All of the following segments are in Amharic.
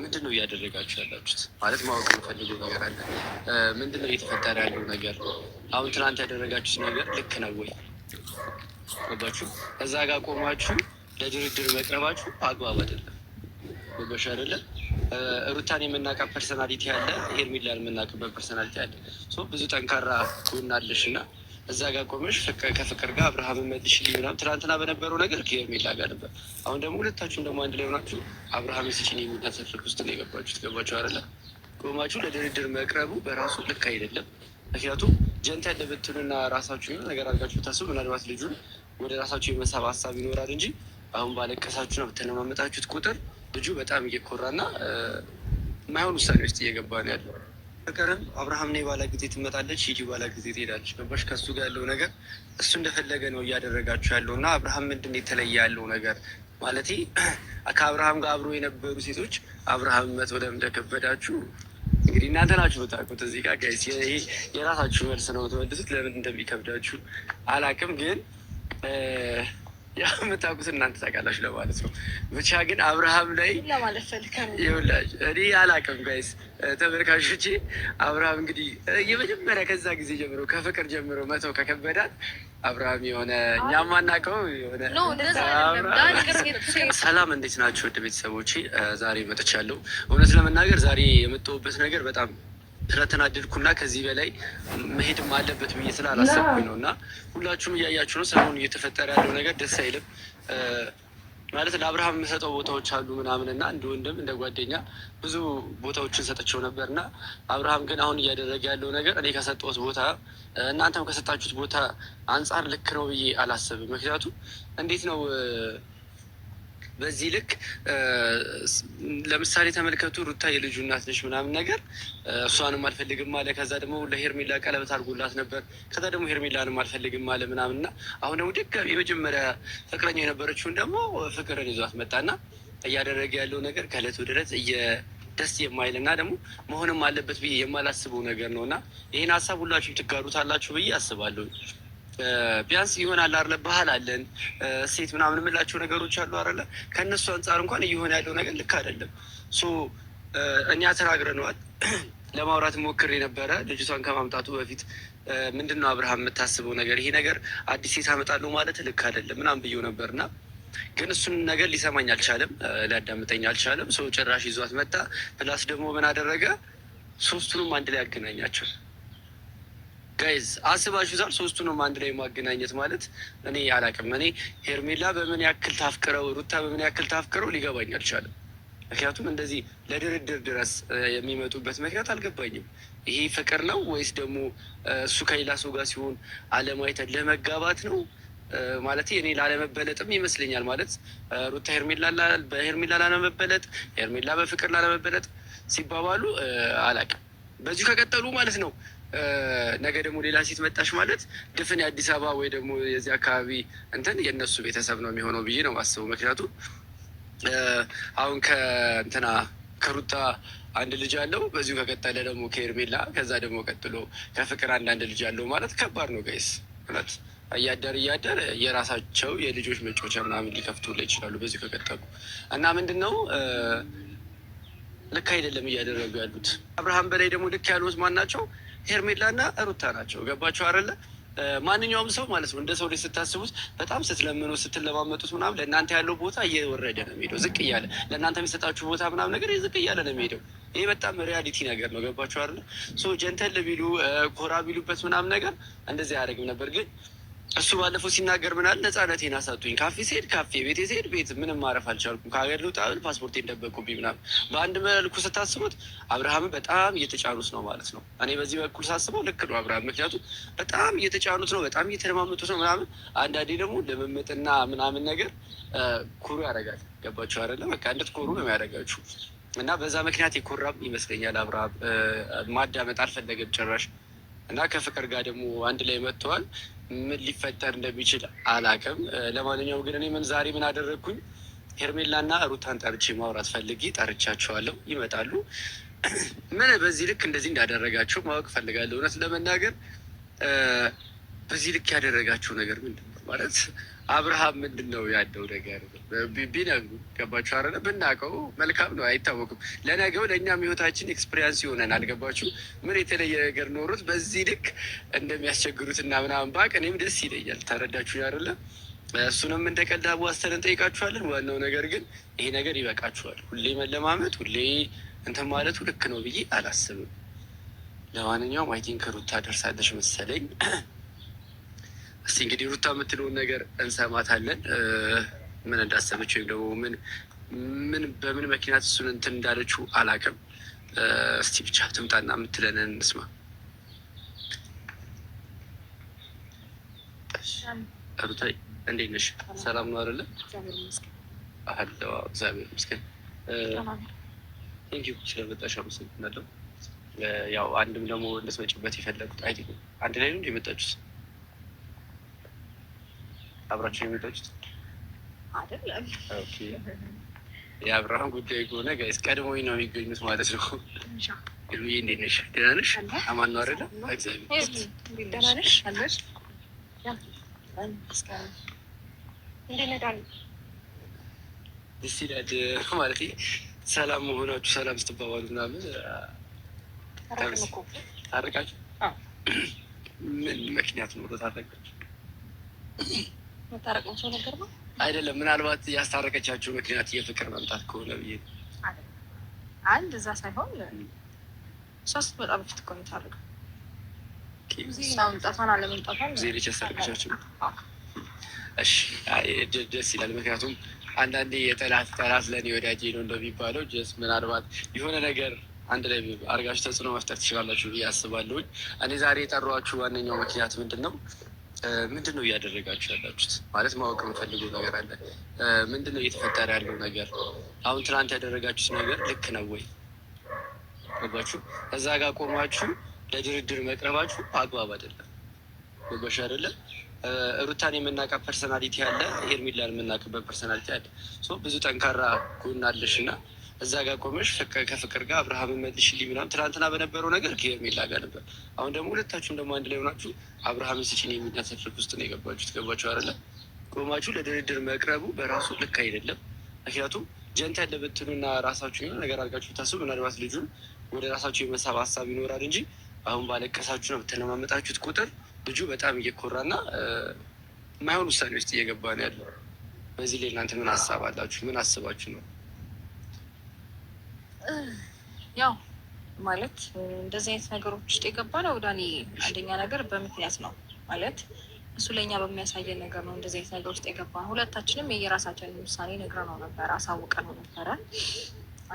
ምንድን ነው እያደረጋችሁ ያላችሁት? ማለት ማወቅ የምፈልገው ነገር አለ። ምንድን ነው እየተፈጠረ ያለው ነገር? አሁን ትናንት ያደረጋችሁት ነገር ልክ ነው ወይ? ገባችሁ? እዛ ጋር ቆማችሁ ለድርድር መቅረባችሁ አግባብ አይደለም። ገባሽ አይደለም? ሩታን የምናውቃት ፐርሰናሊቲ አለ፣ ሄርሜላን የምናውቅበት ፐርሰናሊቲ አለ። ብዙ ጠንካራ ጎን አለሽ እና እዛ ጋር ቆመሽ ከፍቅር ጋር አብርሃምን መልሽልኝ ምናምን ትናንትና በነበረው ነገር ከሄርሜላ ጋር ነበር። አሁን ደግሞ ሁለታችሁም ደግሞ አንድ ላይ ሆናችሁ አብርሃም ስችን የሚታሰፍርክ ውስጥ ነው የገባችሁት። ገባችሁ አይደለ? ቆማችሁ ለድርድር መቅረቡ በራሱ ልክ አይደለም። ምክንያቱም ጀንታ ያለበትንና ራሳችሁ ነገር አድርጋችሁ ታስቡ። ምናልባት ልጁን ወደ ራሳችሁ የመሳብ ሀሳብ ይኖራል እንጂ አሁን ባለቀሳችሁና በተነማመጣችሁት ቁጥር ልጁ በጣም እየኮራና የማይሆን ውሳኔ ውስጥ እየገባ ነው ያለው። ፍቅርም አብርሃም ነይ ባላ ጊዜ ትመጣለች፣ ሂጂ ባላ ጊዜ ትሄዳለች። ገባሽ? ከእሱ ጋር ያለው ነገር እሱ እንደፈለገ ነው እያደረጋችሁ ያለው እና አብርሃም ምንድን የተለየ ያለው ነገር ማለት ከአብርሃም ጋር አብሮ የነበሩ ሴቶች አብርሃም መቶ ለምን እንደከበዳችሁ እንግዲህ እናንተ ናችሁ የምታውቁት። እዚህ ጋር ጋይስ የራሳችሁ መልስ ነው ተመልሱት። ለምን እንደሚከብዳችሁ አላውቅም ግን ያው የምታውቁት እናንተ ታውቃላችሁ ለማለት ነው። ብቻ ግን አብርሃም ላይ ይኸውላችሁ እኔ አላውቅም ጋይስ ተመልካቾቼ። አብርሃም እንግዲህ የመጀመሪያ ከዛ ጊዜ ጀምሮ ከፍቅር ጀምሮ መተው ከከበዳት አብርሃም የሆነ እኛም አናውቀው የሆነ ሰላም፣ እንዴት ናቸው ወደ ቤተሰቦቼ? ዛሬ መጥቻለሁ። እውነት ለመናገር ዛሬ የመጣሁበት ነገር በጣም ስለተናደድኩና ከዚህ በላይ መሄድም አለበት ብዬ ስላላሰብኩኝ ነው። እና ሁላችሁም እያያችሁ ነው ሰሞኑን እየተፈጠረ ያለው ነገር ደስ አይልም። ማለት ለአብርሃም የምሰጠው ቦታዎች አሉ ምናምን እና እንደ ወንድም እንደ ጓደኛ ብዙ ቦታዎችን ሰጥቼው ነበር እና አብርሃም ግን አሁን እያደረገ ያለው ነገር እኔ ከሰጠሁት ቦታ እናንተም ከሰጣችሁት ቦታ አንጻር ልክ ነው ብዬ አላሰብም። ምክንያቱም እንዴት ነው በዚህ ልክ ለምሳሌ ተመልከቱ፣ ሩታ የልጁ እናት ነች ምናምን ነገር እሷንም አልፈልግም አለ። ከዛ ደግሞ ለሄርሜላ ቀለበት አድርጎላት ነበር። ከዛ ደግሞ ሄርሜላንም አልፈልግም አለ ምናምን እና አሁን ደግሞ ድጋሚ የመጀመሪያ ፍቅረኛ የነበረችውን ደግሞ ፍቅርን ይዟት መጣና እያደረገ ያለው ነገር ከእለት ወደ እለት ደስ የማይል እና ደግሞ መሆንም አለበት ብዬ የማላስበው ነገር ነው እና ይህን ሀሳብ ሁላችሁም ትጋሩታላችሁ ብዬ አስባለሁ። ቢያንስ ይሆናል አለ ባህል አለን ሴት ምናምን የምላቸው ነገሮች አሉ አለ። ከእነሱ አንጻር እንኳን እየሆነ ያለው ነገር ልክ አይደለም። እኛ ተናግረነዋል። ለማውራት ሞክሬ ነበረ ልጅቷን ከማምጣቱ በፊት ምንድን ነው አብርሃም የምታስበው ነገር ይሄ ነገር አዲስ ሴት አመጣለሁ ማለት ልክ አይደለም ምናምን ብዬው ነበርና ግን እሱን ነገር ሊሰማኝ አልቻለም፣ ሊያዳምጠኝ አልቻለም። ሰው ጭራሽ ይዟት መጣ። ፕላስ ደግሞ ምን አደረገ? ሶስቱንም አንድ ላይ ያገናኛቸው። ጋይዝ አስባችሁታል? ሶስቱንም አንድ ላይ ማገናኘት ማለት እኔ አላውቅም። እኔ ሄርሜላ በምን ያክል ታፍቅረው ሩታ በምን ያክል ታፍቅረው ሊገባኝ አልቻለም። ምክንያቱም እንደዚህ ለድርድር ድረስ የሚመጡበት ምክንያት አልገባኝም። ይሄ ፍቅር ነው ወይስ ደግሞ እሱ ከሌላ ሰው ጋር ሲሆን አለማይተን ለመጋባት ነው? ማለት እኔ ላለመበለጥም ይመስለኛል። ማለት ሩታ በሄርሜላ ላለመበለጥ፣ ሄርሜላ በፍቅር ላለመበለጥ ሲባባሉ አላውቅም። በዚሁ ከቀጠሉ ማለት ነው ነገ ደግሞ ሌላ ሴት መጣሽ ማለት ድፍን የአዲስ አበባ ወይ ደግሞ የዚህ አካባቢ እንትን የእነሱ ቤተሰብ ነው የሚሆነው ብዬ ነው ማስበው። ምክንያቱም አሁን ከሩታ አንድ ልጅ አለው፣ በዚሁ ከቀጠለ ደግሞ ከሄርሜላ፣ ከዛ ደግሞ ቀጥሎ ከፍቅር አንድ ልጅ አለው ማለት ከባድ ነው ጋይስ። እውነት እያደር የራሳቸው የልጆች መጫወቻ ምናምን ሊከፍቱ ላይ ይችላሉ በዚሁ ከቀጠሉ እና ምንድን ነው ልክ አይደለም እያደረጉ ያሉት። አብርሃም በላይ ደግሞ ልክ ያሉት ማን ናቸው? ሄርሜላና ሩታ ናቸው። ገባቸው አይደለ? ማንኛውም ሰው ማለት ነው እንደ ሰው ላይ ስታስቡት በጣም ስትለምኑ ስትለማመጡት ምናምን ለእናንተ ያለው ቦታ እየወረደ ነው የሚሄደው፣ ዝቅ እያለ ለእናንተ የሚሰጣችሁ ቦታ ምናምን ነገር ዝቅ እያለ ነው የሚሄደው። ይሄ በጣም ሪያሊቲ ነገር ነው። ገባችሁ አይደለ? ጀንተል ቢሉ ኮራ ቢሉበት ምናምን ነገር እንደዚህ አያደርግም ነበር። ግን እሱ ባለፈው ሲናገር ምናል ነፃነቴን አሳጡኝ፣ ካፌ ስሄድ ካፌ፣ ቤቴ ስሄድ ቤት፣ ምንም ማረፍ አልቻልኩም፣ ከሀገር ልውጣ ብል ፓስፖርቴን ደበቁብኝ ምናምን። በአንድ መልኩ ስታስቡት አብርሃምን በጣም እየተጫኑት ነው ማለት ነው። እኔ በዚህ በኩል ሳስበው ልክ ነው አብርሃም፣ ምክንያቱም በጣም እየተጫኑት ነው፣ በጣም እየተለማመጡት ነው ምናምን። አንዳንዴ ደግሞ ልምምጥና ምናምን ነገር ኩሩ ያደርጋል። ገባችሁ አይደለ? በቃ እንድትኮሩ ነው የሚያደርጋችሁ እና በዛ ምክንያት የኮራም ይመስለኛል አብርሃም። ማዳመጥ አልፈለገም ጭራሽ እና ከፍቅር ጋር ደግሞ አንድ ላይ መጥተዋል። ምን ሊፈጠር እንደሚችል አላውቅም። ለማንኛውም ግን እኔ ዛሬ ምን አደረግኩኝ? ሄርሜላና ሩታን ጠርቼ ማውራት ፈልጌ ጠርቻቸዋለሁ። ይመጣሉ። ምን በዚህ ልክ እንደዚህ እንዳደረጋቸው ማወቅ ፈልጋለሁ። እውነት ለመናገር በዚህ ልክ ያደረጋቸው ነገር ምንድን ነው? ማለት አብርሃም ምንድን ነው ያለው ነገር ቢነግሩ ገባችሁ አይደለ? ብናውቀው መልካም ነው። አይታወቅም። ለነገው ለእኛም ህይወታችን ኤክስፔሪንስ ይሆነን። አልገባችሁ? ምን የተለየ ነገር ኖሩት በዚህ ልክ እንደሚያስቸግሩት እና ምናምን ባቅ እኔም ደስ ይለኛል። ተረዳችሁ አይደለ? እሱንም እንደ ቀልድ አዋስተን እንጠይቃችኋለን። ዋናው ነገር ግን ይሄ ነገር ይበቃችኋል። ሁሌ መለማመጥ፣ ሁሌ እንትን ማለቱ ልክ ነው ብዬ አላስብም። ለማንኛውም አይ ቲንክ ሩታ ደርሳለች መሰለኝ። እስቲ እንግዲህ ሩታ የምትለውን ነገር እንሰማታለን። ምን እንዳሰበች ወይም ደግሞ ምን በምን መኪናት እሱን እንትን እንዳለችው አላውቅም። እስቲ ብቻ ትምጣና የምትለንን እንስማ። ሩታ እንዴት ነሽ? ሰላም ነው አይደለ? እግዚአብሔር ይመስገን። ቴንኪው ስለመጣሽ አመሰግናለሁ። ያው አንድም ደግሞ እንድትመጪበት የፈለጉት አይ ቲንክ አንድ ላይ ነው እንደ የመጣችሁት አብራችሁ የመጣችሁት አይደለም? ኦኬ የአብርሃም ጉዳይ ከሆነ ጋይስ ቀድሞኝ ነው የሚገኙት ማለት ነው። ግሩዬ እንዴት ነሽ? ደህና ነሽ? አማን ነው አይደለ? ደህና ነሽ? አለሽ ደስ ይላል ማለት ሰላም መሆናችሁ ሰላም ስትባባሉ ምናምን ታረቃችሁ። ምን ምክንያት ኖሮ ታረቃችሁ? መታረቃቸው ነገር ነው አይደለም። ምናልባት ያስታረቀቻችሁ ምክንያት የፍቅር መምጣት ከሆነ ብዬ አንድ እዛ ሳይሆን ሶስት በጣም በፊት እኮ ነው የታረቀው። መምጣቷን አለመምጣቷን ጊዜ ልጅ ያስታረቀቻችሁ። እሺ ደስ ይላል። ምክንያቱም አንዳንዴ የጠላት ጠላት ለእኔ ወዳጄ ነው እንደሚባለው ጀስ ምናልባት የሆነ ነገር አንድ ላይ አድርጋችሁ ተጽዕኖ መፍጠር ትችላላችሁ ብዬ አስባለሁኝ። እኔ ዛሬ የጠሯችሁ ዋነኛው ምክንያት ምንድን ነው? ምንድን ነው እያደረጋችሁ ያላችሁት? ማለት ማወቅ የምፈልገው ነገር አለ። ምንድን ነው እየተፈጠረ ያለው ነገር? አሁን ትናንት ያደረጋችሁት ነገር ልክ ነው ወይ? ገባችሁ? እዛ ጋር ቆማችሁ ለድርድር መቅረባችሁ አግባብ አይደለም። ገባሽ አይደለም? ሩታን የምናውቃት ፐርሰናሊቲ አለ፣ ሄርሜላን የምናውቅበት ፐርሰናሊቲ አለ። ብዙ ጠንካራ ጎን አለሽ እና እዛ ጋር ቆመሽ ከፍቅር ጋር አብርሃምን መልሽልኝ ምናምን ትናንትና በነበረው ነገር ከሄርሜላ ጋር ነበር። አሁን ደግሞ ሁለታችሁም ደግሞ አንድ ላይ ሆናችሁ አብርሃምን ስጪኝ የሚናሰፍርክ ውስጥ ነው የገባችሁት። ገባችሁ አይደለ? ቆማችሁ ለድርድር መቅረቡ በራሱ ልክ አይደለም። ምክንያቱም ጀንት ያለ ብትሉና ራሳችሁ የሆነ ነገር አድርጋችሁ ብታስቡ ምናልባት ልጁን ወደ ራሳችሁ የመሳብ ሀሳብ ይኖራል እንጂ አሁን ባለቀሳችሁ ነው በተለማመጣችሁት ቁጥር ልጁ በጣም እየኮራና የማይሆን ውሳኔ ውስጥ እየገባ ነው ያለው። በዚህ ላይ እናንተ ምን ሀሳብ አላችሁ? ምን አስባችሁ ነው? ያው ማለት እንደዚህ አይነት ነገሮች ውስጥ የገባ ነው ዳኒ። አንደኛ ነገር በምክንያት ነው ማለት እሱ ለእኛ በሚያሳየን ነገር ነው እንደዚህ አይነት ነገር ውስጥ የገባ ነው። ሁለታችንም የየራሳችንን ውሳኔ ነግረነው ነበረ፣ አሳውቀነው ነበረ።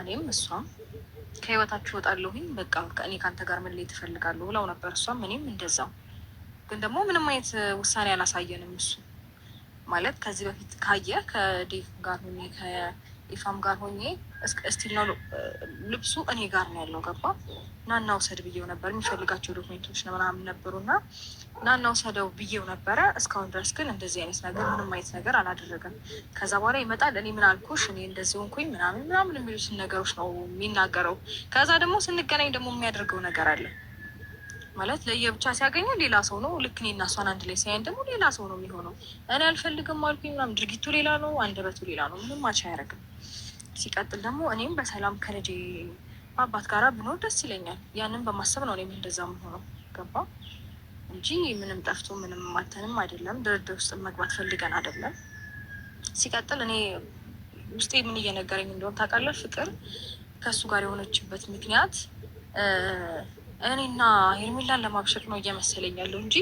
እኔም እሷም ከህይወታችሁ እወጣለሁኝ በቃ እኔ ከአንተ ጋር መለየት እፈልጋለሁ ብለው ነበር። እሷም እኔም እንደዛው። ግን ደግሞ ምንም አይነት ውሳኔ አላሳየንም። እሱ ማለት ከዚህ በፊት ካየ ከዴቭ ጋር ሆኜ ከኢፋም ጋር ሆኜ እስቲል ነው ልብሱ እኔ ጋር ነው ያለው። ገባ ናና ውሰድ ብዬው ነበር። የሚፈልጋቸው ዶክሜንቶች ምናምን ነበሩና ናና ውሰደው ብዬው ነበረ። እስካሁን ድረስ ግን እንደዚህ አይነት ነገር ምንም አይነት ነገር አላደረገም። ከዛ በኋላ ይመጣል እኔ ምን አልኩሽ እኔ እንደዚህ ሆንኩኝ ምናምን የሚሉትን ነገሮች ነው የሚናገረው። ከዛ ደግሞ ስንገናኝ ደግሞ የሚያደርገው ነገር አለ ማለት ለየብቻ ሲያገኘ ሌላ ሰው ነው። ልክ እኔና እሷን አንድ ላይ ሲያየን ደግሞ ሌላ ሰው ነው የሚሆነው። እኔ አልፈልግም አልኩኝ ምናምን። ድርጊቱ ሌላ ነው፣ አንደበቱ ሌላ ነው። ምንም ማች አያደርግም። ሲቀጥል ደግሞ እኔም በሰላም ከልጄ አባት ጋራ ብኖር ደስ ይለኛል። ያንን በማሰብ ነው እኔም እንደዛ የምሆነው። ገባ እንጂ ምንም ጠፍቶ ምንም ማተንም አይደለም። ድርድር ውስጥ መግባት ፈልገን አይደለም። ሲቀጥል እኔ ውስጤ ምን እየነገረኝ እንደሆነ ታውቃለህ? ፍቅር ከእሱ ጋር የሆነችበት ምክንያት እኔና ሄርሜላን ለማብሸቅ ነው እየመሰለኝ ያለው እንጂ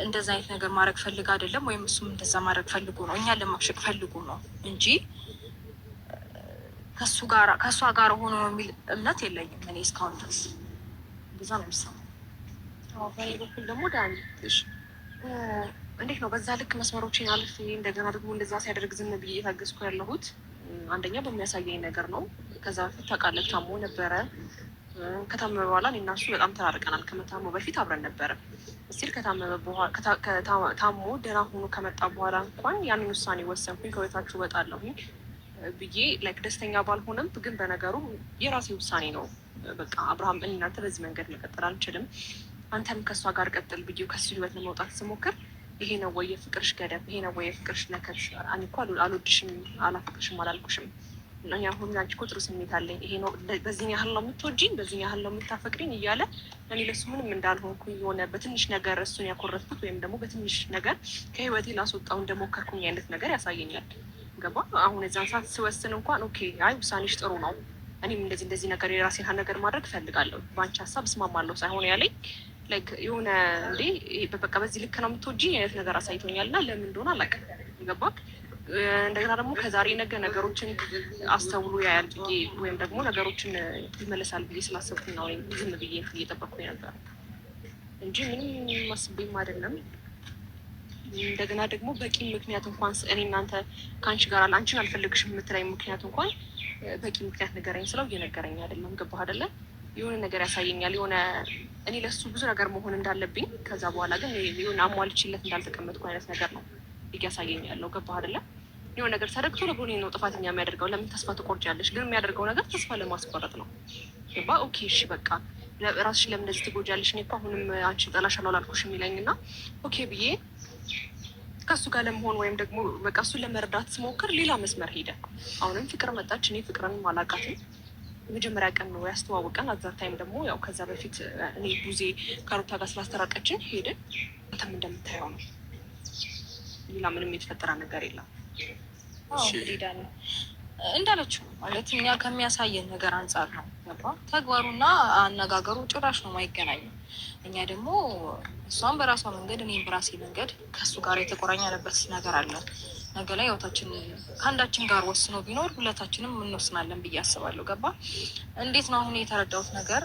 እንደዛ አይነት ነገር ማድረግ ፈልግ አይደለም። ወይም እሱም እንደዛ ማድረግ ፈልጎ ነው እኛን ለማብሸቅ ፈልጎ ነው እንጂ ከእሷ ጋር ሆኖ ነው የሚል እምነት የለኝም እኔ እስካሁን ድረስ። እንደዛ ነው የሚሰማው። በእኔ በኩል ደግሞ ዳኒ እንዴት ነው በዛ ልክ መስመሮችን አልፍ እንደገና ደግሞ እንደዛ ሲያደርግ ዝም ብዬ እየታገዝኩ ያለሁት? አንደኛ በሚያሳየኝ ነገር ነው። ከዛ በፊት ታውቃለህ ታሞ ነበረ። ከታመመ በኋላ እኔ እና እሱ በጣም ተራርቀናል። ከመታሞ በፊት አብረን ነበረ። እስቲል ታሞ ደህና ሆኖ ከመጣ በኋላ እንኳን ያንን ውሳኔ ወሰንኩኝ። ከቤታችሁ እወጣለሁኝ ብዬ ላይክ ደስተኛ ባልሆነም ግን በነገሩ የራሴ ውሳኔ ነው። በቃ አብርሃም እናንተ በዚህ መንገድ መቀጠል አንችልም፣ አንተም ከእሷ ጋር ቀጥል ብዬ ከሱ ህይወት ለመውጣት ስሞክር ይሄ ነው ወይ የፍቅርሽ ገደብ? ይሄ ነው ወይ የፍቅርሽ ነከሽ? እኔ እኮ አልወድሽም አላፈቅርሽም አላልኩሽም። እኛ አሁን አንቺ እኮ ጥሩ ስሜት አለኝ፣ ይሄ ነው በዚህን ያህል ነው የምትወጂኝ፣ በዚህን ያህል ነው የምታፈቅሪኝ እያለ እኔ ለሱ ምንም እንዳልሆንኩኝ የሆነ በትንሽ ነገር እሱን ያኮረፍኩት ወይም ደግሞ በትንሽ ነገር ከህይወቴ ላስወጣው እንደሞከርኩኝ አይነት ነገር ያሳየኛል። ገባ? አሁን እዛን ሰዓት ስወስን እንኳን ኦኬ፣ አይ ውሳኔሽ ጥሩ ነው፣ እኔም እንደዚህ ነገር የራሴን ነገር ማድረግ እፈልጋለሁ፣ በአንቺ ሀሳብ እስማማለሁ ሳይሆን ያለኝ የሆነ እንዴ በቃ በዚህ ልክ ነው የምትወጂኝ አይነት ነገር አሳይቶኛል እና ለምን እንደሆነ አላውቅም። ገባ? እንደገና ደግሞ ከዛሬ ነገ ነገሮችን አስተውሎ ያያል ብዬ ወይም ደግሞ ነገሮችን ይመለሳል ብዬ ስላሰብኩኝ ነው ዝም ብዬ እየጠበቅኩኝ ነበር እንጂ ምንም አስቤም አይደለም። እንደገና ደግሞ በቂ ምክንያት እንኳን እኔ እናንተ ከአንቺ ጋር አንቺን አልፈልግሽም የምትለኝ ምክንያት እንኳን በቂ ምክንያት ንገረኝ ስለው እየነገረኝ አይደለም። ገባህ አይደለ? የሆነ ነገር ያሳየኛል፣ የሆነ እኔ ለሱ ብዙ ነገር መሆን እንዳለብኝ ከዛ በኋላ ግን የሆነ አሟልችለት እንዳልተቀመጥኩ አይነት ነገር ነው እያሳየኝ ያለው። ገባህ አይደለ? የሆነ ነገር ተደግቶ ለጎኔ ነው ጥፋተኛ የሚያደርገው። ለምን ተስፋ ትቆርጫለሽ? ግን የሚያደርገው ነገር ተስፋ ለማስቆረጥ ነው። ገባ? ኦኬ እሺ በቃ ራስሽ ለምን እንደዚህ ትጎጃለሽ? እኔ እኮ አሁንም አንቺን ጠላሻለሁ አላልኩሽ የሚለኝ እና ኦኬ ብዬ ከእሱ ጋር ለመሆን ወይም ደግሞ በቃ እሱን ለመረዳት ስሞክር ሌላ መስመር ሄደ። አሁንም ፍቅር መጣች። እኔ ፍቅርንም አላውቃትም። የመጀመሪያ ቀን ነው ያስተዋወቀን። አዛ ታይም ደግሞ ያው ከዛ በፊት እኔ ቡዜ ከሩታ ጋር ስላስተራቀችን ሄድን። አንተም እንደምታየው ነው። ሌላ ምንም የተፈጠረ ነገር የለም። ዳኒ እንዳለችው ማለት እኛ ከሚያሳየን ነገር አንጻር ነው ገባ። ተግባሩና አነጋገሩ ጭራሽ ነው ማይገናኘው። እኛ ደግሞ እሷም በራሷ መንገድ እኔም በራሴ መንገድ ከእሱ ጋር የተቆራኘንበት ነገር አለ። ነገ ላይ ህይወታችን ከአንዳችን ጋር ወስኖ ቢኖር ሁለታችንም እንወስናለን ብዬ አስባለሁ። ገባ? እንዴት ነው አሁን የተረዳሁት ነገር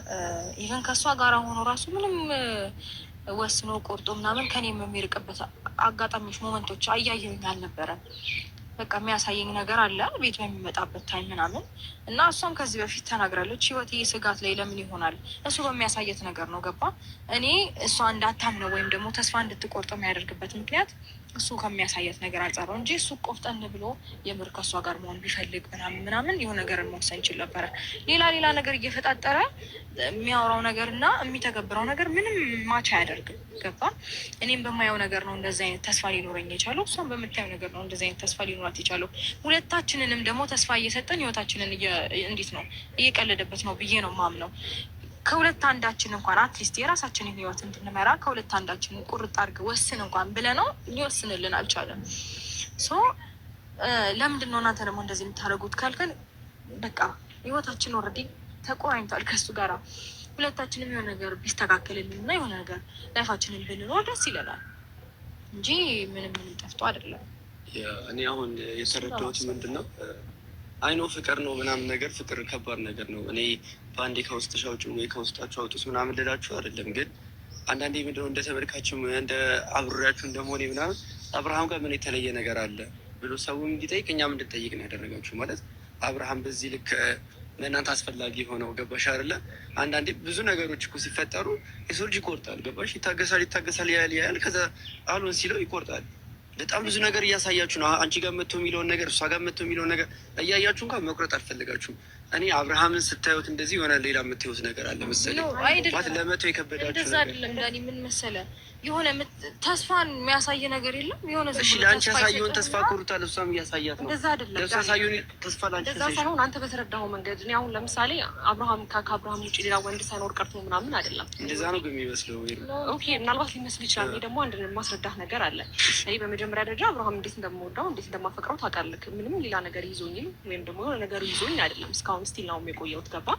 ኢቨን ከእሷ ጋር ሆኖ ራሱ ምንም ወስኖ ቆርጦ ምናምን ከኔ የሚርቅበት አጋጣሚዎች ሞመንቶች አያየሁኝ አልነበረም። በቃ የሚያሳየኝ ነገር አለ ቤት በሚመጣበት ታይም ምናምን እና እሷም ከዚህ በፊት ተናግራለች። ህይወቴ ስጋት ላይ ለምን ይሆናል? እሱ በሚያሳየት ነገር ነው። ገባ? እኔ እሷ እንዳታምነው ወይም ደግሞ ተስፋ እንድትቆርጥ የሚያደርግበት ምክንያት እሱ ከሚያሳየት ነገር አንጻር ነው እንጂ እሱ ቆፍጠን ብሎ የምር ከእሷ ጋር መሆን ቢፈልግ ምናምን የሆነ ነገርን መወሰን ይችል ነበረ። ሌላ ነገር እየፈጣጠረ የሚያወራው ነገር እና የሚተገብረው ነገር ምንም ማች አያደርግም። ገባ? እኔም በማየው ነገር ነው እንደዚህ አይነት ተስፋ ሊኖረኝ የቻለው፣ እሷም በምታየው ነገር ነው እንደዚህ አይነት ተስፋ ሊኖራት የቻለው። ሁለታችንንም ደግሞ ተስፋ እየሰጠን ህይወታችንን እንዴት ነው እየቀለደበት ነው ብዬ ነው ማምነው። ከሁለት አንዳችን እንኳን አትሊስት የራሳችንን ህይወት እንድንመራ ከሁለት አንዳችን ቁርጥ አድርገህ ወስን እንኳን ብለ ነው ሊወስንልን አልቻለም። ለምንድን ነው እናንተ ደግሞ እንደዚህ የምታደርጉት ካልከን፣ በቃ ህይወታችን ኦልሬዲ ተቆራኝቷል ከሱ ጋር። ሁለታችንም የሆነ ነገር ቢስተካከልልን እና የሆነ ነገር ላይፋችንን ብንኖር ደስ ይለናል እንጂ ምንም ጠፍቶ አይደለም። እኔ አሁን የተረዳሁት ምንድን ነው አይኖ ፍቅር ነው ምናምን ነገር፣ ፍቅር ከባድ ነገር ነው። እኔ በአንዴ ከውስጥሽ አውጪ ወይ ከውስጣችሁ አውጡት ምናምን ልላችሁ አይደለም። ግን አንዳንዴ ምንድነው እንደ ተመልካችም እንደ አብሬያችሁ እንደመሆኔ ምናምን አብርሃም ጋር ምን የተለየ ነገር አለ ብሎ ሰው እንዲጠይቅ እኛም እንድንጠይቅ ነው ያደረጋችሁ። ማለት አብርሃም በዚህ ልክ ለእናንተ አስፈላጊ ሆነው ገባሽ አይደለ? አንዳንዴ ብዙ ነገሮች እኮ ሲፈጠሩ የሰው ልጅ ይቆርጣል። ገባሽ? ይታገሳል ያያል፣ ከዛ አልሆን ሲለው ይቆርጣል። በጣም ብዙ ነገር እያሳያችሁ ነው። አንቺ ጋር መጥቶ የሚለውን ነገር እሷ ጋር መጥቶ የሚለውን ነገር እያያችሁ እንኳን መቁረጥ አልፈለጋችሁም። እኔ አብርሃምን ስታዩት እንደዚህ የሆነ ሌላ የምትዩት ነገር አለ መሰለኝ። ለመተው የከበዳችሁ እንደዛ አይደለም ዳኒ። ምን መሰለህ የሆነ ተስፋን የሚያሳይ ነገር የለም። የሆነ እሺ፣ ለአንቺ ያሳየውን ተስፋ ኮሩታል፣ እሷም እያሳያት ነው። እንደዛ አይደለም ያሳየውን ተስፋ ለአንቺ እንደዛ ሳይሆን አንተ በተረዳኸው መንገድ። እኔ አሁን ለምሳሌ አብርሃም ከአብርሃም ውጭ ሌላ ወንድ ሳይኖር ቀርቶ ምናምን አይደለም። እንደዛ ነው በሚመስለው። ኦኬ፣ ምናልባት ሊመስል ይችላል። እኔ ደግሞ አንድ ማስረዳህ ነገር አለ። እኔ በመጀመሪያ ደረጃ አብርሃም እንዴት እንደምወደው እንዴት እንደማፈቅረው ታውቃለህ። ምንም ሌላ ነገር ይዞኝም ወይም ደግሞ የሆነ ነገር ይዞኝ አይደለም እስካሁን ስቲል ነው የቆየሁት። ገባ?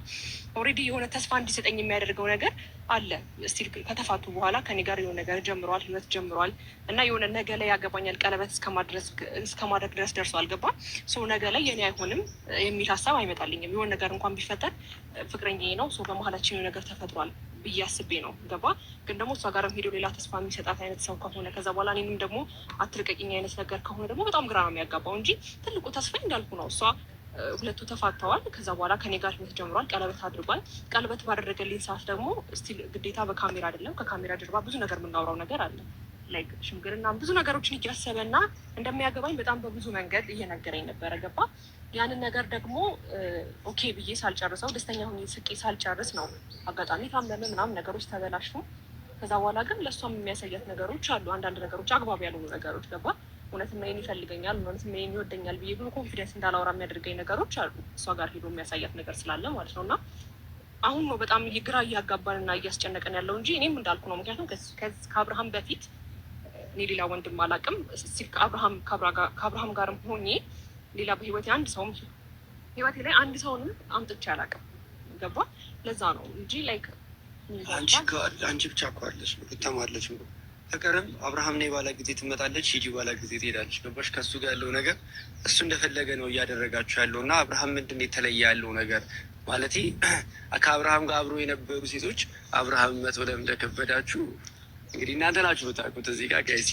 ኦልሬዲ የሆነ ተስፋ እንዲሰጠኝ የሚያደርገው ነገር አለ። ስቲል ከተፋቱ በኋላ ከኔ ጋር የሆነ ነገር ጀምረዋል፣ ህይወት ጀምረዋል እና የሆነ ነገ ላይ ያገባኛል ቀለበት እስከማድረግ ድረስ ደርሰዋል። ገባ? ሰው ነገ ላይ የኔ አይሆንም የሚል ሀሳብ አይመጣልኝም። የሆነ ነገር እንኳን ቢፈጠር ፍቅረኛዬ ነው ሰው በመሀላችን የሆነ ነገር ተፈጥሯል ብዬ አስቤ ነው። ገባ? ግን ደግሞ እሷ ጋርም ሄዶ ሌላ ተስፋ የሚሰጣት አይነት ሰው ከሆነ ከዛ በኋላ እኔንም ደግሞ አትርቀቂኝ አይነት ነገር ከሆነ ደግሞ በጣም ግራ ነው የሚያጋባው እንጂ ትልቁ ተስፋ እንዳልኩ ነው። እሷ ሁለቱ ተፋተዋል። ከዛ በኋላ ከኔ ጋር ህይወት ጀምሯል። ቀለበት አድርጓል። ቀለበት ባደረገልኝ ሰዓት ደግሞ ስቲል ግዴታ በካሜራ አይደለም፣ ከካሜራ ጀርባ ብዙ ነገር የምናውራው ነገር አለ። ላይክ ሽምግልና ብዙ ነገሮችን እያሰበና እንደሚያገባኝ በጣም በብዙ መንገድ እየነገረኝ ነበረ። ገባ? ያንን ነገር ደግሞ ኦኬ ብዬ ሳልጨርሰው ደስተኛ ሆኜ ስቄ ሳልጨርስ ነው አጋጣሚ ታመመ ምናምን ነገሮች ተበላሹ። ከዛ በኋላ ግን ለእሷም የሚያሳያት ነገሮች አሉ፣ አንዳንድ ነገሮች አግባብ ያልሆኑ ነገሮች ገባ። እውነትም እኔን ይፈልገኛል፣ እውነትም እኔን ይወደኛል ብዬ ብሎ ኮንፊደንስ እንዳላወራ የሚያደርገኝ ነገሮች አሉ፣ እሷ ጋር ሄዶ የሚያሳያት ነገር ስላለ ማለት ነው። እና አሁን ነው በጣም ግራ እያጋባን እና እያስጨነቀን ያለው እንጂ እኔም እንዳልኩ ነው። ምክንያቱም ከአብርሃም በፊት እኔ ሌላ ወንድም አላውቅም። ከአብርሃም ጋርም ሆኜ ሌላ በህይወቴ አንድ ሰውም ህይወቴ ላይ አንድ ሰውንም አምጥቼ አላውቅም። ገባ። ለዛ ነው እንጂ ላይክ አንቺ ብቻ እኮ አለሽ ትተማለች። ፍቅርም አብርሃም ነኝ ባላ ጊዜ ትመጣለች፣ ሂጂ ባላ ጊዜ ትሄዳለች። ገባሽ? ከእሱ ጋር ያለው ነገር እሱ እንደፈለገ ነው እያደረጋችሁ ያለው እና አብርሃም ምንድን ነው የተለየ ያለው ነገር ማለት ከአብርሃም ጋር አብሮ የነበሩ ሴቶች አብርሃም መቶ ለምን እንደከበዳችሁ እንግዲህ እናንተ ናችሁ የምታውቁት። እዚህ ጋር ጋይስ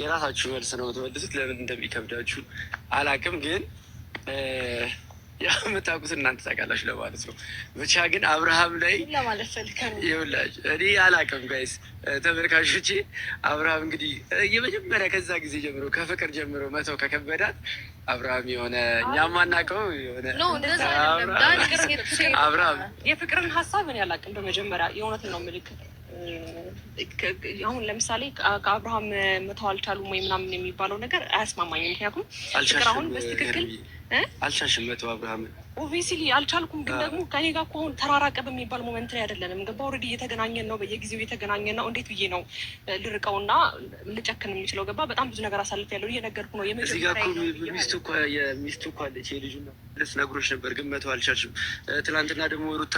የራሳችሁ መልስ ነው የምትመልሱት። ለምን እንደሚከብዳችሁ አላውቅም፣ ግን ያው የምታውቁት እናንተ ታውቃላችሁ ለማለት ነው። ብቻ ግን አብርሃም ላይ ይኸውላችሁ እኔ አላውቅም ጋይስ ተመልካቾቼ። አብርሃም እንግዲህ የመጀመሪያ ከዛ ጊዜ ጀምሮ ከፍቅር ጀምሮ መተው ከከበዳት አብርሃም የሆነ እኛም አናውቀው የሆነ አብርሃም የፍቅርን ሀሳብ እኔ አላውቅም። በመጀመሪያ የእውነትን ነው ምልክት አሁን ለምሳሌ ከአብርሃም መተው አልቻሉም ወይ ምናምን የሚባለው ነገር አያስማማኝም። ምክንያቱም ፍቅር አሁን በትክክል አልቻልሽም መተው አብርሃም ኦብቪየስሊ አልቻልኩም። ግን ደግሞ ከኔ ጋር እኮ አሁን ተራራቀ በሚባል ሞመንት ላይ አይደለንም። ገባ። ኦልሬዲ እየተገናኘን ነው፣ በየጊዜው እየተገናኘን ነው። እንዴት ብዬ ነው ልርቀውና ልጨክን የምችለው? ገባ። በጣም ብዙ ነገር አሳልፍ ያለው እየነገርኩ ነው። ሚስቱ እኮ አለች፣ የልጁ ደስ ነግሮች ነበር፣ ግን መተው አልቻልሽም። ትናንትና ደግሞ ሩታ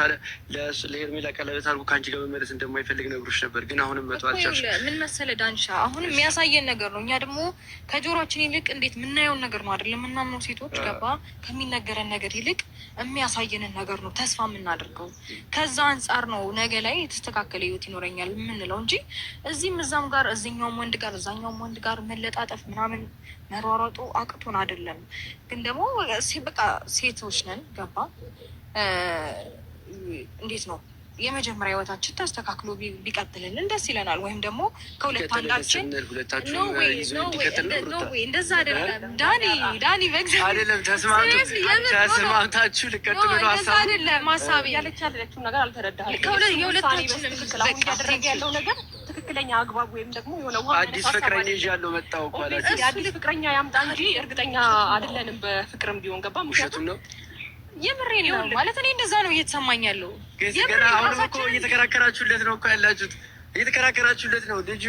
ለሄርሜላ ቀለበት አድርጎ ከአንቺ ጋር መመለስ እንደማይፈልግ ነግሮች ነበር፣ ግን አሁንም መተው አልቻልሽም። ምን መሰለህ ዳንሻ፣ አሁንም የሚያሳየን ነገር ነው። እኛ ደግሞ ከጆሮችን ይልቅ እንዴት የምናየውን ነገር ነው አይደለም የምናምነው ሴቶች። ገባ። ከሚነገረን ነገር ይልቅ የሚያሳየንን ነገር ነው ተስፋ የምናደርገው። ከዛ አንጻር ነው ነገ ላይ የተስተካከለ ህይወት ይኖረኛል የምንለው እንጂ እዚህም እዛም ጋር እዚኛውም ወንድ ጋር እዛኛውም ወንድ ጋር መለጣጠፍ ምናምን መሯሯጡ አቅቶን አይደለም። ግን ደግሞ በቃ ሴቶች ነን። ገባ። እንዴት ነው የመጀመሪያ ህይወታችን ተስተካክሎ ቢቀጥልልን ደስ ይለናል። ወይም ደግሞ ከሁለት አንዳችን እንደዛ አይደለም ዳኒ አይደለም ተስማምታችሁ ልቀጥሉ ነው ሀሳብ አይደለም ሀሳብ ያለች ነገር አልተረዳህም። የሁለታችንም እያደረገ ያለው ነገር ትክክለኛ አግባብ ወይም ደግሞ የሆነ አዲስ ፍቅረኛ ይዣለሁ መጣሁ እኮ አላችሁ። አዲስ ፍቅረኛ ያምጣ እንጂ እርግጠኛ አይደለንም በፍቅርም ቢሆን። ገባ። ውሸቱን ነው የምሬን ነው ማለት እኔ እንደዛ ነው እየተሰማኝ ያለው። ገና አሁንም እኮ እየተከራከራችሁለት ነው እኮ ያላችሁት፣ እየተከራከራችሁለት ነው። ልጁ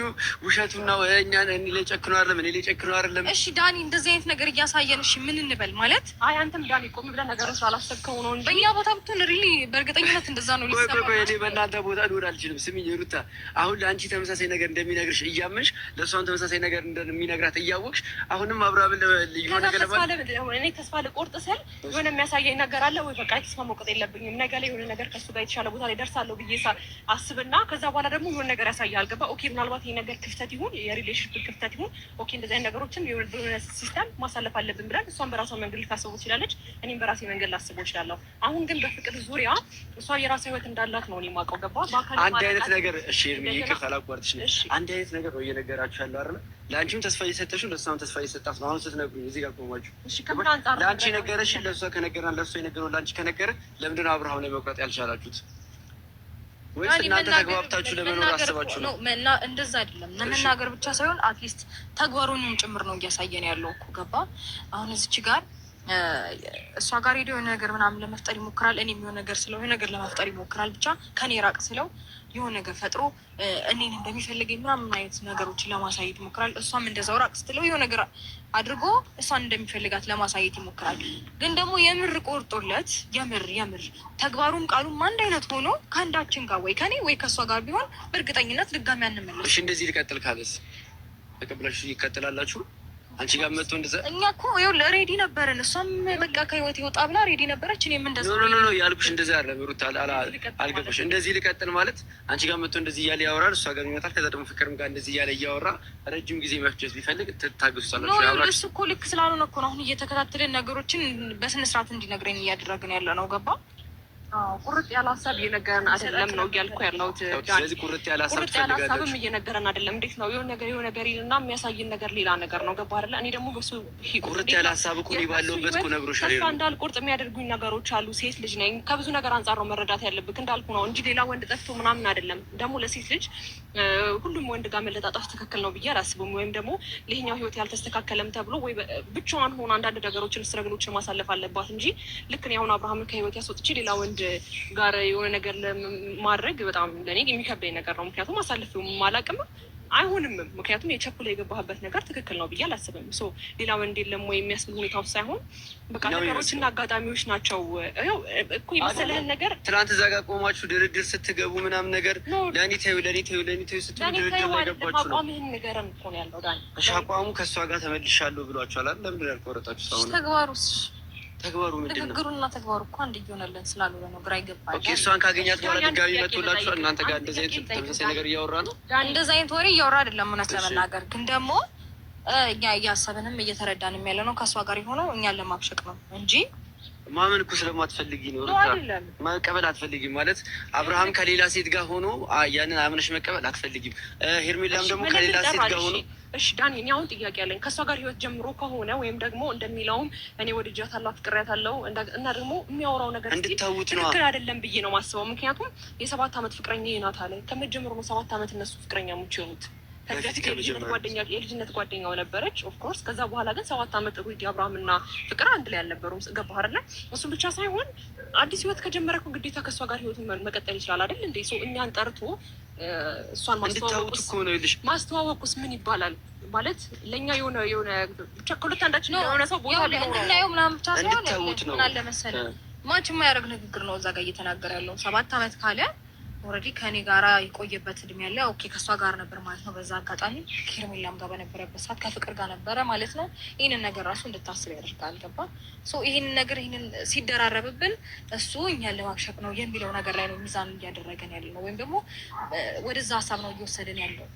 ውሸቱን ነው። እኛን እኔ ላይ ጨክኖ አይደለም፣ እኔ ላይ ጨክኖ አይደለም። እሺ ዳኒ እንደዚህ አይነት ነገር እያሳየን እሺ ምን እንበል ማለት? አይ አንተም ዳኒ ቆም ብለህ ነገሩን ስላላሰብከው ነው እንጂ በእኛ ቦታ ብትሆን ሪሊ በእርግጠኝነት እንደዛ ነው ሊሰማ። እኔ በእናንተ ቦታ ልሆን አልችልም። ስሚኝ ሩታ፣ አሁን ለአንቺ ተመሳሳይ ነገር እንደሚነግርሽ እያመንሽ ለእሷን ተመሳሳይ ነገር እንደሚነግራት እያወቅሽ አሁንም አብርሃምን ልዩ ነገር ለማለት እኔ ተስፋ ልቆርጥ ስል የሆነ የሚያሳየኝ ነገር አለ ወይ? በቃ ተስፋ መውቀጥ የለብኝም። ነገ ላይ የሆነ ነገር ከእሱ ጋር የተሻለ ቦታ ላይ ደርሳለሁ ብዬ አስብና ከዛ በኋላ ደግሞ የሆነ ነገር ያሳያል። ገባ። ኦኬ ምናልባት ይሄ ነገር ክፍተት ይሁን የሪሌሽንሽፕ ክፍተት ይሁን ኦኬ እንደዚህ አይነት ነገሮችን የሆነ ሲስተም ማሳለፍ አለብን ብለን እሷን በራሷ መንገድ ልታስበው ትችላለች፣ እኔም በራሴ መንገድ ላስበው እችላለሁ። አሁን ግን በፍቅር ዙሪያ እሷ የራሷ ህይወት እንዳላት ነው እኔ የማውቀው። ገባ። አንድ አይነት ነገር እሺ ይቅርታ ላቋርጥሽ ነው። አንድ አይነት ነገር ነው እየነገራችሁ ያለው አይደል? ለአንቺም ተስፋ እየሰጠሽው ለእሷም ተስፋ እየሰጣት ነው። አሁን ስትነግሩኝ እዚህ ጋር ቆማችሁ ለአንቺ ነገረሽን ለእሷ ከነገረን ለእሷ የነገረው ለአንቺ ከነገረ ለምንድን ነው አብርሃም ላይ መቁረጥ ያልቻላችሁት? ወይስ እናንተ ተግባብታችሁ ለመኖር አስባችሁ ነው? እንደዛ አይደለም። ለመናገር ብቻ ሳይሆን አትሊስት ተግባሩንም ጭምር ነው እያሳየን ያለው እኮ። ገባ። አሁን እዚች ጋር እሷ ጋር ሄዶ የሆነ ነገር ምናምን ለመፍጠር ይሞክራል። እኔም የሆነ ነገር ስለው የሆነ ነገር ለመፍጠር ይሞክራል። ብቻ ከኔ ራቅ ስለው የሆነ ነገር ፈጥሮ እኔን እንደሚፈልገኝ ምናምን አይነት ነገሮችን ለማሳየት ይሞክራል። እሷም እንደዛው ራቅ ስትለው የሆነ ነገር አድርጎ እሷን እንደሚፈልጋት ለማሳየት ይሞክራል። ግን ደግሞ የምር ቆርጦለት የምር ተግባሩም ቃሉም አንድ አይነት ሆኖ ከአንዳችን ጋር ወይ ከኔ ወይ ከእሷ ጋር ቢሆን በእርግጠኝነት ድጋሚ አንመለስ። እሺ እንደዚህ ሊቀጥል ካለስ ተቀብላችሁ ይቀጥላላችሁ? አንቺ ጋር መጥቶ እንደዛ እኛ እኮ ይኸውልህ ሬዲ ነበርን። እሷም በቃ ከህይወት ይወጣ ብላ ሬዲ ነበረች። እኔም እንደዛ ኖ ያልኩሽ እንደዛ አይደለም ሩታ፣ አልገባሽ። እንደዚህ ሊቀጥል ማለት አንቺ ጋር መጥቶ እንደዚህ እያለ ያወራል፣ እሷ ጋር ይመጣል። ከዛ ደግሞ ፍቅርም ጋር እንደዚህ እያለ እያወራ ረጅም ጊዜ መፍጀት ቢፈልግ ትታገሱታላችሁ። እሱ እኮ ልክ ስላልሆነ እኮ ነው አሁን እየተከታተልን ነገሮችን በስነ ስርዓት እንዲነግረኝ እያደረግን ያለ ነው። ገባ ቁርጥ ያለ ሀሳብ እየነገረን አይደለም ነው እያልኩ ያለሁት። ስለዚህ ቁርጥ ያለ ሀሳብም እየነገረን አይደለም። እንዴት ነው የሆነ ነገር ይልና የሚያሳይን ነገር ሌላ ነገር ነው። ገባ አይደለ? እኔ ደግሞ በሱ ቁርጥ ያለ ሀሳብ እኮ ባለውበት እኮ ነግሮሻል። ተስፋ እንዳልቆርጥ የሚያደርጉኝ ነገሮች አሉ። ሴት ልጅ ነኝ። ከብዙ ነገር አንጻር ነው መረዳት ያለብህ እንዳልኩ ነው እንጂ ሌላ ወንድ ጠፍቶ ምናምን አይደለም። ደግሞ ለሴት ልጅ ሁሉም ወንድ ጋር መለጣጠፍ ትክክል ነው ብዬ አላስብም። ወይም ደግሞ ለኛው ህይወት ያልተስተካከለም ተብሎ ወይ ብቻዋን ሆኖ አንዳንድ ነገሮችን ስትረግሎችን ማሳለፍ አለባት እንጂ ልክ እኔ አሁን አብርሃምን ከህይወት ያስወጥቼ ሌላ ወንድ ጋር የሆነ ነገር ለማድረግ በጣም ለእኔ የሚከብደኝ ነገር ነው። ምክንያቱም አሳልፌው አላውቅም፣ አይሆንምም። ምክንያቱም የቸኩላ የገባህበት ነገር ትክክል ነው ብዬ አላስብም። ሌላ ወንድ የለም ወይ የሚያስብል ሁኔታ ውስጥ ሳይሆን በቃ ነገሮችና አጋጣሚዎች ናቸው እኮ የመሰለህን ነገር ትናንት እዛ ጋር ቆማችሁ ድርድር ስትገቡ ምናምን ነገር ለእኔ ተይው ስትሉ ድርድር ላይ ገባችሁ ነው። አቋምህን ንገረን እኮ ነው ያለው ዳኒ። እሺ አቋሙ ከእሷ ጋር ተመልሻለሁ ብሏችኋል አይደል? ለምንድን ነው ያልቆረጣችሁ? ሰው ተግባሩ ምንድን ነው? ንግግሩና ተግባሩ እኮ አንድ እየሆነልን ስላልሆነ ነው ግራ ይገባል። ኦኬ እሷን ካገኛት በኋላ ድጋሚ መጥቶላችኋል። እናንተ ጋር እንደዚህ አይነት ተመሳሳይ ነገር እያወራ ነው። እንደዚህ አይነት ወሬ እያወራ አይደለም። እውነት ለመናገር ግን ደግሞ እኛ እያሰብንም እየተረዳንም ያለ ነው ከእሷ ጋር የሆነው እኛን ለማብሸቅ ነው እንጂ ማመን እኮ ስለማትፈልጊ ነው። መቀበል አትፈልጊም ማለት አብርሃም ከሌላ ሴት ጋር ሆኖ ያንን አምነሽ መቀበል አትፈልጊም። ሄርሜላም ደግሞ ከሌላ ሴት ጋር ሆኖ እሺ ዳኒ፣ እኔ አሁን ጥያቄ አለኝ። ከእሷ ጋር ህይወት ጀምሮ ከሆነ ወይም ደግሞ እንደሚለውም እኔ ወድጃታለሁ አፍቅሬያታለሁ እና ደግሞ የሚያወራው ነገር ትክክል አይደለም ብዬ ነው ማስበው። ምክንያቱም የ7 ዓመት ፍቅረኛ ናት አለ። ከመጀመሩ ነው 7 ዓመት እነሱ ፍቅረኛሞች የሆኑት። የልጅነት ጓደኛው ነበረች ኦፍኮርስ። ከዛ በኋላ ግን 7 ዓመት ሩድ አብርሃምና ፍቅር አንድ ላይ አልነበሩም። ገባህ አይደለ? እሱም ብቻ ሳይሆን አዲስ ህይወት ከጀመረ እኮ ግዴታ ከእሷ ጋር ህይወቱን መቀጠል ይችላል አይደል እንዴ? እኛን ጠርቶ እሷን ማስተዋወቁስ ምን ይባላል ማለት? ለእኛ የሆነ ብቻ ከሁለት አንዳችን የሆነ ሰው ቦታ እንድናየው ምናምን ብቻ ሳይሆን ምን አለ መሰለህ ማች የማያደርግ ንግግር ነው እዛ ጋር እየተናገረ ያለው። 7 ዓመት ካለ ኦልሬዲ ከኔ ጋራ የቆየበት እድሜ ያለ ኦኬ፣ ከእሷ ጋር ነበር ማለት ነው። በዛ አጋጣሚ ከሄርሜላም ጋር በነበረበት ሰዓት ከፍቅር ጋር ነበረ ማለት ነው። ይህንን ነገር ራሱ እንድታስብ ያደርጋል። ገባ? ይህንን ሲደራረብብን እሱ እኛን ለማብሸቅ ነው የሚለው ነገር ላይ ነው ሚዛን እያደረገን ያለ ነው፣ ወይም ደግሞ ወደዛ ሀሳብ ነው እየወሰደን ያለው።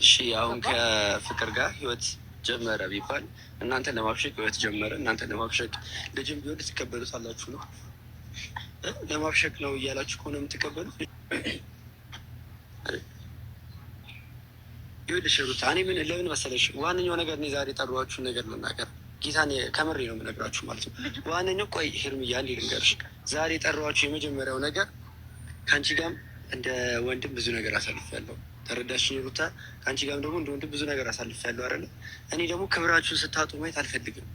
እሺ አሁን ከፍቅር ጋር ህይወት ጀመረ ቢባል እናንተን ለማብሸቅ ህይወት ጀመረ። እናንተን ለማብሸቅ ልጅም ቢሆን ትቀበሉታላችሁ ነው? ለማብሸቅ ነው እያላችሁ ከሆነ የምትቀበሉት ይኸውልሽ ሩታ፣ እኔ ለምን መሰለሽ ዋነኛው ነገር እኔ ዛሬ የጠሯችሁን ነገር ልናገር፣ ጌታን ከምሬ ነው የምነግራችሁ ማለት ነው። ዋነኛው ቆይ ሄርሚያ እንዲ ልንገርሽ፣ ዛሬ የጠሯችሁ የመጀመሪያው ነገር ከአንቺ ጋርም እንደ ወንድም ብዙ ነገር አሳልፌያለሁ። ተረዳሽኝ ሩታ? ከአንቺ ጋርም ደግሞ እንደ ወንድም ብዙ ነገር አሳልፌያለሁ አይደለ? እኔ ደግሞ ክብራችሁን ስታጡ ማየት አልፈልግም።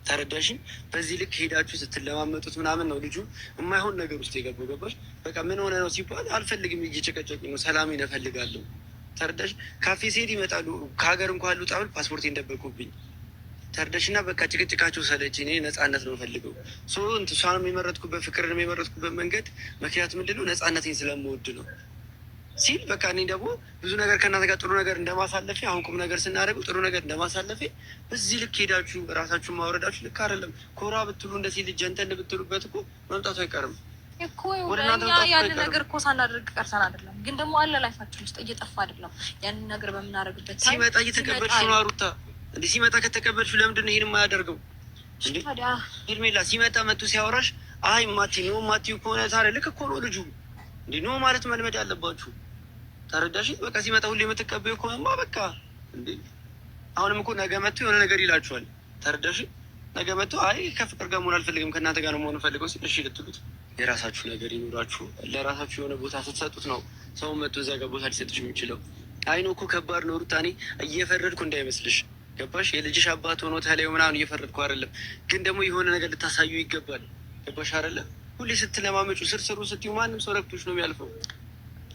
ተረዳሽኝ? በዚህ ልክ ሄዳችሁ ስትለማመጡት ምናምን ነው ልጁ የማይሆን ነገር ውስጥ የገባው። ገባሽ? በቃ ምን ሆነ ነው ሲባል አልፈልግም፣ እየጨቀጨቁኝ ነው፣ ሰላሜን እፈልጋለሁ። ተረዳሽ? ካፌ ሲሄድ ይመጣሉ፣ ከሀገር እንኳን ልውጣ ብል ፓስፖርት እንደበቁብኝ። ተረዳሽ? እና በቃ ጭቅጭቃቸው ሰለች። እኔ ነፃነት ነው ፈልገው እሷንም የመረጥኩበት ፍቅርን የመረጥኩበት መንገድ ምክንያት ምንድን ነው? ነፃነቴን ስለምወድ ነው ሲል በቃ እኔ ደግሞ ብዙ ነገር ከእናንተ ጋር ጥሩ ነገር እንደማሳለፌ አሁን ቁም ነገር ስናደርገው ጥሩ ነገር እንደማሳለፌ በዚህ ልክ ሄዳችሁ ራሳችሁን ማውረዳችሁ ልክ አይደለም። ኮራ ብትሉ እንደዚህ ልጅ ጀንተን ብትሉበት እኮ መምጣቱ አይቀርም እኮ። እኛ ያንን ነገር እኮ ሳናደርግ ቀርተን አይደለም፣ ግን ደግሞ አለ ላይፋችን ውስጥ እየጠፋ አይደለም። ያንን ነገር በምናደርግበት ሲመጣ እየተቀበልሽ ነው አሩታ። እንዲህ ሲመጣ ከተቀበልሽ ለምንድን ነው ይህን የማያደርገው? ሄርሜላ ሲመጣ መጡ ሲያወራሽ አይ ማቲው ከሆነ ታዲያ ልክ እኮ ነው ልጁ። እንዲህ ኖ ማለት መልመድ አለባችሁ። ተረዳሽ? በቃ ሲመጣ ሁሌ የምትቀበዩ ከሆነማ በቃ እንዴ አሁንም እኮ ነገ መጥቶ የሆነ ነገር ይላችኋል። ተረዳሽ? ነገ መጥቶ አይ ከፍቅር ጋር መሆን አልፈልግም ከእናንተ ጋር ነው መሆን ፈልገው ሲል እሺ ልትሉት፣ የራሳችሁ ነገር ይኖራችሁ ለራሳችሁ የሆነ ቦታ ስትሰጡት ነው ሰው መጥቶ እዛ ጋር ቦታ ሊሰጥሽ የሚችለው። አይ ነው እኮ ከባድ ነው ሩታ። እኔ እየፈረድኩ እንዳይመስልሽ ገባሽ? የልጅሽ አባት ሆኖ ተለዩ ምናምን እየፈረድኩ አይደለም፣ ግን ደግሞ የሆነ ነገር ልታሳዩ ይገባል። ገባሽ አይደለም? ሁሌ ስትለማመጩ ስርስሩ ስትዩ ማንም ሰው ረግቶች ነው የሚያልፈው።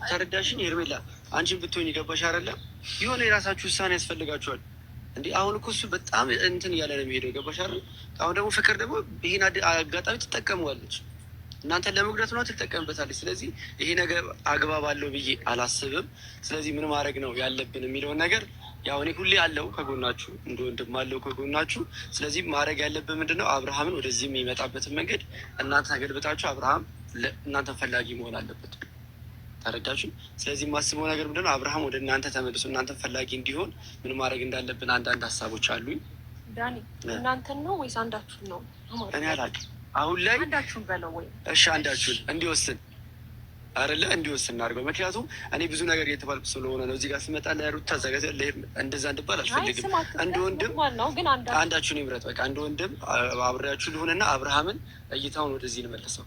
ተረዳሽኝ ሄርሜላ? አንቺን ብትሆኝ ገባሽ አይደለም? የሆነ የራሳችሁ ውሳኔ ያስፈልጋችኋል። እንዲህ አሁን እኮ እሱ በጣም እንትን እያለ ነው የሚሄደው። ገባሽ አይደል? አሁን ደግሞ ፍቅር ደግሞ ይህን አጋጣሚ ትጠቀመዋለች፣ እናንተን ለመጉዳት ነው ትጠቀምበታለች። ስለዚህ ይሄ ነገር አግባብ አለው ብዬ አላስብም። ስለዚህ ምን ማድረግ ነው ያለብን የሚለውን ነገር ያው እኔ ሁሌ አለው ከጎናችሁ፣ እንደ ወንድም አለው ከጎናችሁ። ስለዚህ ማድረግ ያለብን ምንድን ነው? አብርሃምን ወደዚህ የሚመጣበትን መንገድ እናንተ ተገልብጣችሁ አብርሃም እናንተን ፈላጊ መሆን አለበት። ተረዳችሁ? ስለዚህ የማስበው ነገር ምንድን ነው? አብርሃም ወደ እናንተ ተመልሶ እናንተን ፈላጊ እንዲሆን ምን ማድረግ እንዳለብን አንዳንድ ሀሳቦች አሉኝ። ዳኒ እናንተን ነው ወይስ አንዳችሁ ነው? እኔ አላውቅም። አሁን ላይ አንዳችሁን በለው ወይ እሺ፣ አንዳችሁን እንዲወስን አይደለ እንዲወስን እናድርገው። ምክንያቱም እኔ ብዙ ነገር እየተባልኩ ስለሆነ ነው እዚህ ጋር ስመጣ ለሩታ እንደዛ እንድባል አልፈልግም። እንደ ወንድም አንዳችሁን ይምረጥ። በቃ እንደ ወንድም አብሬያችሁ ልሆንና አብርሃምን እይታውን ወደዚህ እንመልሰው።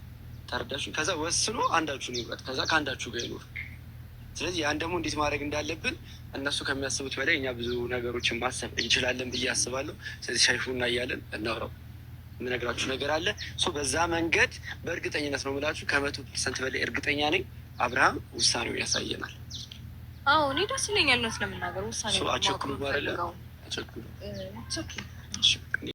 ተረዳችሁ? ከዛ ወስኖ አንዳችሁን ይምረጥ። ከዛ ከአንዳችሁ ጋር ይኖር። ስለዚህ ያን ደግሞ እንዴት ማድረግ እንዳለብን እነሱ ከሚያስቡት በላይ እኛ ብዙ ነገሮችን ማሰብ እንችላለን ብዬ አስባለሁ። ስለዚህ ሻይፉና እያለን እናውራው። የምነግራችሁ ነገር አለ። በዛ መንገድ በእርግጠኝነት ነው የምላችሁ፣ 100% በላይ እርግጠኛ ነኝ አብርሃም ውሳኔውን ያሳየናል። አዎ እኔ ደስ ይለኛል። እውነት ለመናገር ውሳኔ አቸኩሉ።